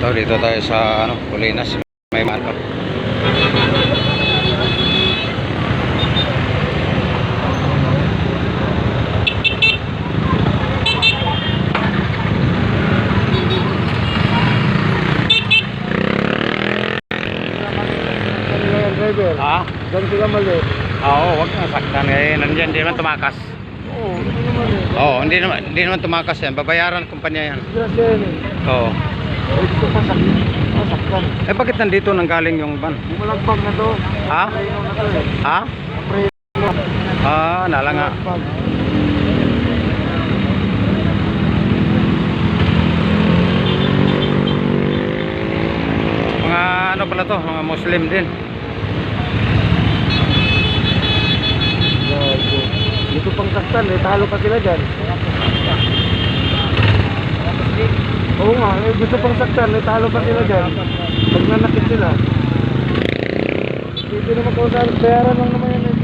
So dito tayo sa ano, Colinas, may marka. Driver. Ha? Diyan sila mali. Oo, wag na saktan eh. Nandiyan, hindi naman tumakas. Oo, hindi naman eh. Oo, hindi naman tumakas yan. Babayaran ng kumpanya yan. Diyan siya yun eh. Oo. Ay, dito pa saktan. Eh bakit nandito nanggaling yung van? Bumalagbag na to. Ha? Preno na to eh. Ha? Preno. Ah, nala nga. Bumalagbag. Mga ano pala to, mga Muslim din. Gago. Dito pang saktan eh. Talo pa sila dyan. Oo nga, eh, gusto pang saktan, eh, talo pa sila dyan. Pag nanakit sila. Dito naman kung saan, bayaran lang naman yan eh.